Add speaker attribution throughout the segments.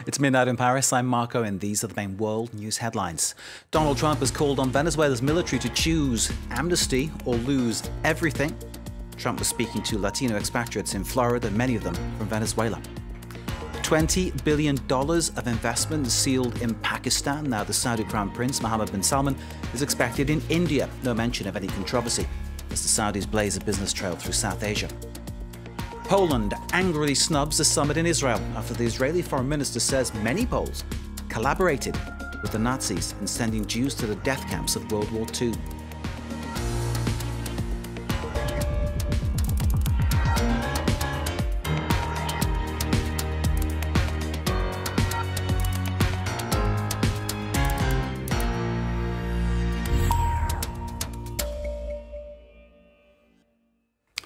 Speaker 1: It's midnight in Paris. I'm Marco, and these are the main world news headlines. Donald Trump has called on Venezuela's military to choose amnesty or lose everything. Trump was speaking to Latino expatriates in Florida, many of them from Venezuela. $20 billion of investment sealed in Pakistan. Now the Saudi Crown Prince Mohammed bin Salman is expected in India. No mention of any controversy as the Saudis blaze a business trail through South Asia. Poland angrily snubs the summit in Israel after the Israeli foreign minister says many Poles collaborated with the Nazis in sending Jews to the death camps of World War II.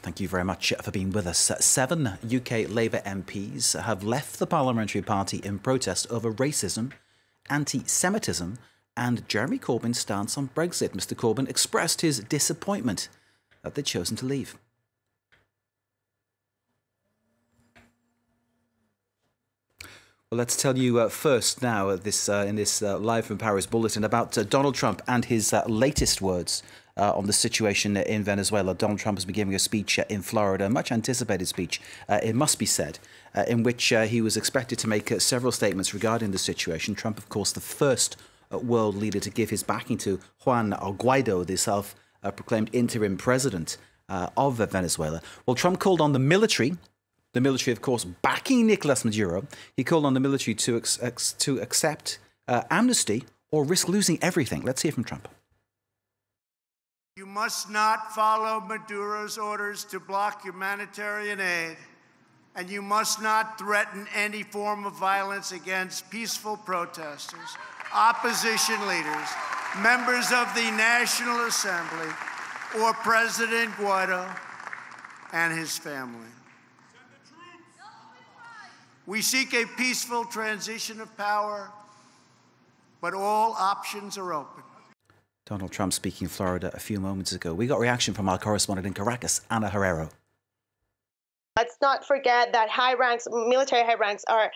Speaker 1: Thank you very much for being with us. 7 UK Labour MPs have left the parliamentary party in protest over racism, anti-Semitism and Jeremy Corbyn's stance on Brexit. Mr Corbyn expressed his disappointment that they'd chosen to leave. Well, let's tell you first now in this Live from Paris bulletin about Donald Trump and his latest words on the situation in Venezuela. Donald Trump has been giving a speech in Florida, a much anticipated speech, it must be said, in which he was expected to make several statements regarding the situation. Trump, of course, the first world leader to give his backing to Juan Guaido, the self-proclaimed interim president of Venezuela. Well, Trump called on the military, of course, backing Nicolas Maduro. He called on the military to accept amnesty or risk losing everything. Let's hear from Trump.
Speaker 2: You must not follow Maduro's orders to block humanitarian aid, and you must not threaten any form of violence against peaceful protesters, opposition leaders, members of the National Assembly, or President Guaido and his family. We seek a peaceful transition of power, but all options are open.
Speaker 1: Donald Trump speaking in Florida a few moments ago. We got reaction from our correspondent in Caracas, Ana Herrero.
Speaker 3: Let's not forget that military high ranks are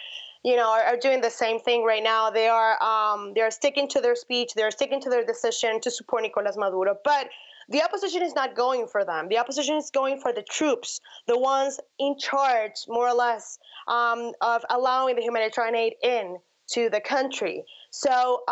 Speaker 3: doing the same thing right now. They're sticking to their speech. They're sticking to their decision to support Nicolas Maduro. But the opposition is not going for them. The opposition is going for the troops, the ones in charge, more or less, of allowing the humanitarian aid in to the country. So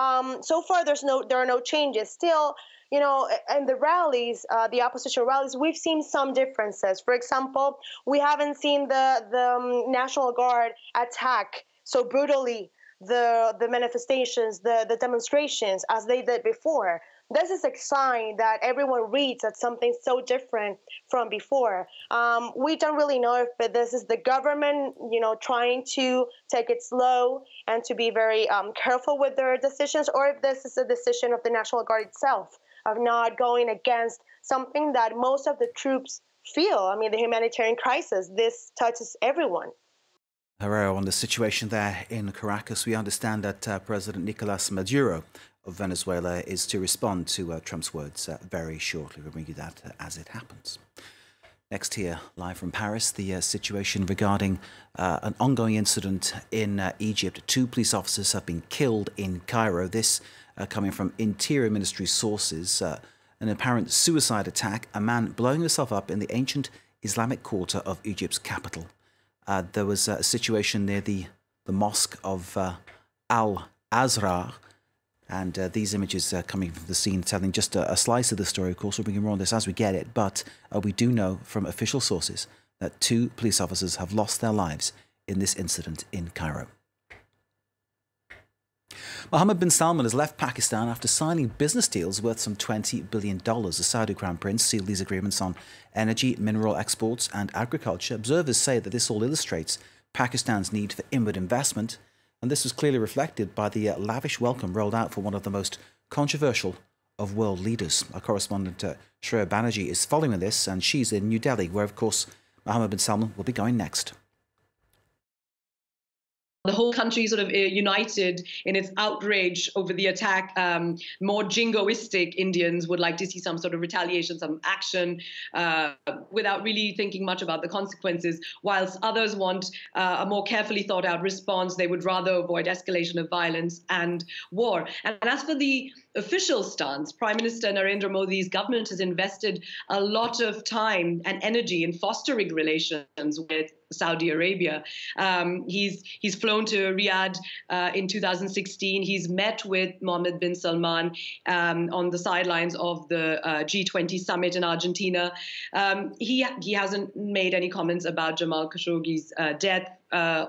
Speaker 3: so far there are no changes. Still, in the rallies, the opposition rallies, we've seen some differences. For example, we haven't seen the National Guard attack so brutally the manifestations, the demonstrations as they did before. This is a sign that everyone reads that something so different from before. We don't really know if this is the government, trying to take it slow and to be very careful with their decisions, or if this is a decision of the National Guard itself of not going against something that most of the troops feel. I mean, the humanitarian crisis, this touches everyone.
Speaker 1: Herrero, on the situation there in Caracas, we understand that President Nicolas Maduro of Venezuela is to respond to Trump's words very shortly. We'll bring you that as it happens. Next here, live from Paris, the situation regarding an ongoing incident in Egypt. 2 police officers have been killed in Cairo. This coming from Interior Ministry sources. An apparent suicide attack, a man blowing himself up in the ancient Islamic quarter of Egypt's capital. There was a situation near the mosque of Al-Azhar. And these images coming from the scene telling just a slice of the story. Of course, we'll bring you more on this as we get it. But we do know from official sources that 2 police officers have lost their lives in this incident in Cairo. Mohammed bin Salman has left Pakistan after signing business deals worth some $20 billion. The Saudi Crown Prince sealed these agreements on energy, mineral exports and agriculture. Observers say that this all illustrates Pakistan's need for inward investment. And this was clearly reflected by the lavish welcome rolled out for one of the most controversial of world leaders. Our correspondent Shreya Banerjee is following this, and she's in New Delhi, where, of course, Mohammed bin Salman will be going next.
Speaker 4: the whole country sort of united in its outrage over the attack. More jingoistic Indians would like to see some sort of retaliation, some action, without really thinking much about the consequences, whilst others want a more carefully thought out response. They would rather avoid escalation of violence and war. And as for the official stance, Prime Minister Narendra Modi's government has invested a lot of time and energy in fostering relations with Saudi Arabia. He's flown to Riyadh in 2016. He's met with Mohammed bin Salman on the sidelines of the G20 summit in Argentina. He hasn't made any comments about Jamal Khashoggi's death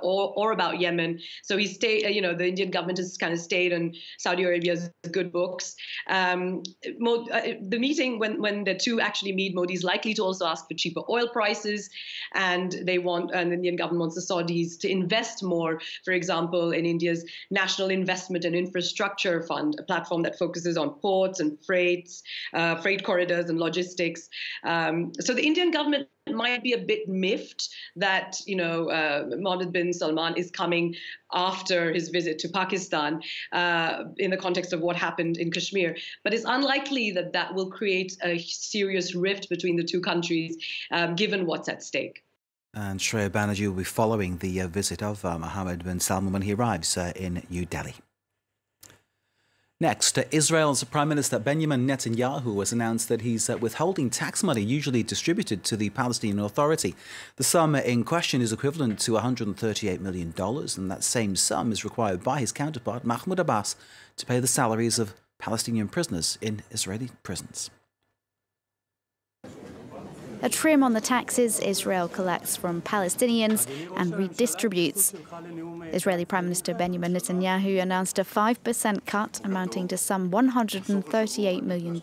Speaker 4: or about Yemen. So he stayed. The Indian government has kind of stayed on Saudi Arabia's good books. The meeting, when the two actually meet, Modi's likely to also ask for cheaper oil prices, and the Indian government wants the Saudis to invest more, for example, in India's National Investment and Infrastructure Fund, a platform that focuses on ports and freight corridors and logistics. So the Indian government might be a bit miffed that Mohammed bin Salman is coming after his visit to Pakistan in the context of what happened in Kashmir. But it's unlikely that will create a serious rift between the two countries, given what's at stake.
Speaker 1: And Shreya Banerjee will be following the visit of Mohammed bin Salman when he arrives in New Delhi. Next, Israel's Prime Minister Benjamin Netanyahu has announced that he's withholding tax money usually distributed to the Palestinian Authority. The sum in question is equivalent to $138 million, and that same sum is required by his counterpart, Mahmoud Abbas, to pay the salaries of Palestinian prisoners in Israeli prisons.
Speaker 5: A trim on the taxes Israel collects from Palestinians and redistributes. Israeli Prime Minister Benjamin Netanyahu announced a 5% cut amounting to some $138 million,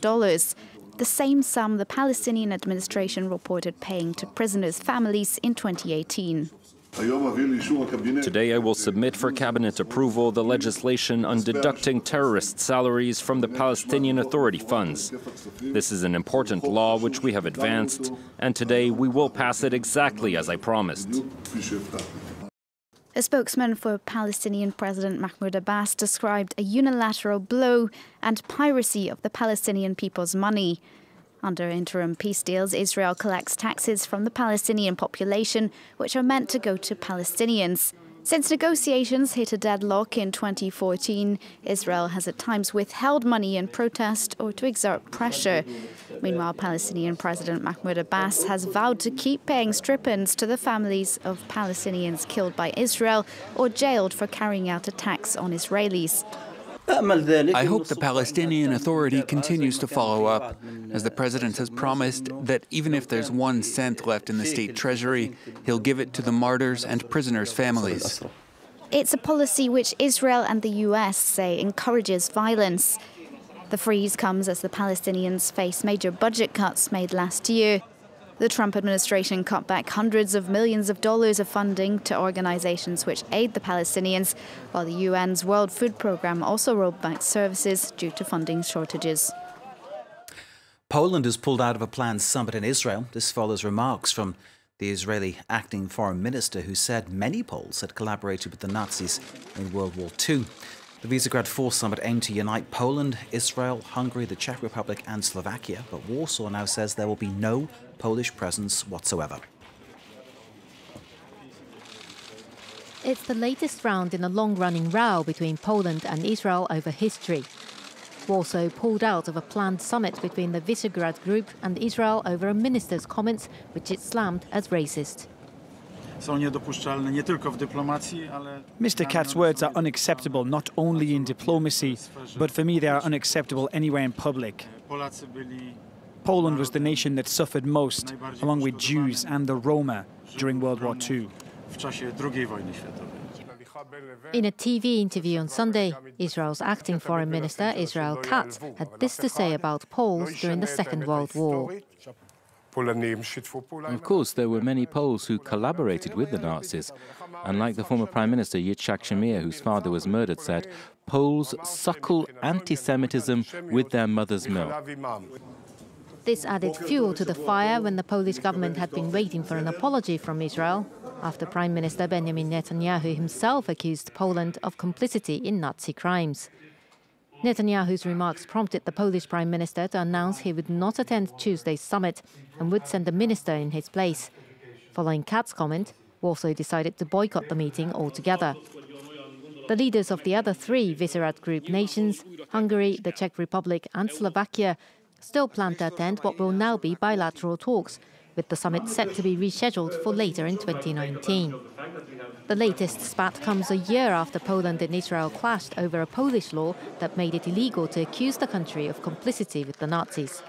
Speaker 5: the same sum the Palestinian administration reported paying to prisoners' families in 2018.
Speaker 6: Today I will submit for cabinet approval the legislation on deducting terrorist salaries from the Palestinian Authority funds. This is an important law which we have advanced, and today we will pass it exactly as I promised.
Speaker 5: A spokesman for Palestinian President Mahmoud Abbas described a unilateral blow and piracy of the Palestinian people's money. Under interim peace deals, Israel collects taxes from the Palestinian population, which are meant to go to Palestinians. Since negotiations hit a deadlock in 2014, Israel has at times withheld money in protest or to exert pressure. Meanwhile, Palestinian President Mahmoud Abbas has vowed to keep paying stipends to the families of Palestinians killed by Israel or jailed for carrying out attacks on Israelis.
Speaker 7: I hope the Palestinian Authority continues to follow up, as the president has promised that even if there's 1 cent left in the state treasury, he'll give it to the martyrs' and prisoners' families.
Speaker 5: It's a policy which Israel and the US say encourages violence. The freeze comes as the Palestinians face major budget cuts made last year. The Trump administration cut back hundreds of millions of dollars of funding to organizations which aid the Palestinians, while the UN's World Food Programme also rolled back services due to funding shortages.
Speaker 1: Poland has pulled out of a planned summit in Israel. This follows remarks from the Israeli acting foreign minister, who said many Poles had collaborated with the Nazis in World War II. The Visegrad 4 summit aimed to unite Poland, Israel, Hungary, the Czech Republic and Slovakia, but Warsaw now says there will be no Polish presence whatsoever.
Speaker 8: It's the latest round in a long-running row between Poland and Israel over history. Warsaw pulled out of a planned summit between the Visegrad group and Israel over a minister's comments, which it slammed as racist.
Speaker 9: Mr. Katz's words are unacceptable not only in diplomacy, but for me they are unacceptable anywhere in public. Poland was the nation that suffered most, along with Jews and the Roma, during World War II.
Speaker 8: In a TV interview on Sunday, Israel's acting foreign minister, Israel Katz, had this to say about Poles during the Second World War.
Speaker 6: Of course, there were many Poles who collaborated with the Nazis. And like the former Prime Minister Yitzhak Shamir, whose father was murdered, said, Poles suckle anti-Semitism with their mother's milk.
Speaker 8: This added fuel to the fire when the Polish government had been waiting for an apology from Israel, after Prime Minister Benjamin Netanyahu himself accused Poland of complicity in Nazi crimes. Netanyahu's remarks prompted the Polish Prime Minister to announce he would not attend Tuesday's summit and would send a minister in his place. Following Katz's comment, Warsaw decided to boycott the meeting altogether. The leaders of the other three Visegrad Group nations, Hungary, the Czech Republic and Slovakia, still plan to attend what will now be bilateral talks, with the summit set to be rescheduled for later in 2019. The latest spat comes a year after Poland and Israel clashed over a Polish law that made it illegal to accuse the country of complicity with the Nazis.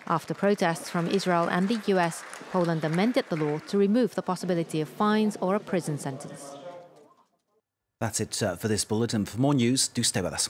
Speaker 8: After protests from Israel and the US, Poland amended the law to remove the possibility of fines or a prison sentence.
Speaker 1: That's it for this bulletin. For more news, do stay with us.